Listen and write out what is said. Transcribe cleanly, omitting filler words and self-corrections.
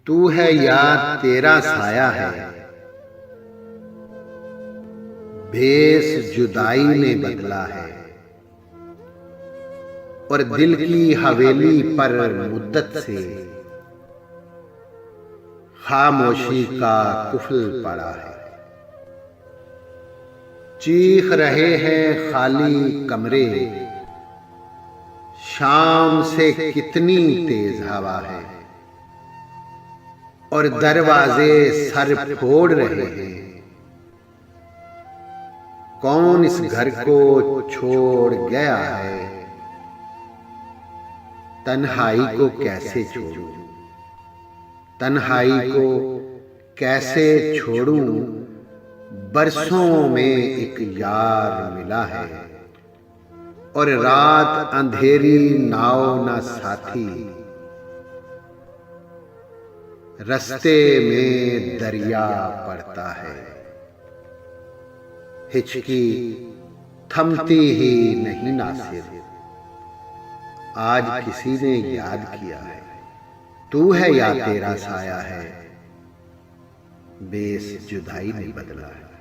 तू है या तेरा साया है, भेष जुदाई ने बदला है। और दिल की हवेली पर मुद्दत से खामोशी का कुफल पड़ा है। चीख रहे हैं खाली कमरे, शाम से कितनी तेज हवा है। और दरवाजे सर फोड़ रहे हैं, कौन इस घर को छोड़ गया है। तन्हाई को कैसे छोड़ूं, तन्हाई को कैसे छोड़ूं। बरसों में एक यार मिला है, और रात अंधेरी नाव ना साथी। रस्ते में दरिया पड़ता है, हिचकी थमती ही नहीं नासिर। आज किसी ने याद किया है, तू है या तेरा साया है, बेस जुदाई ने बदला है।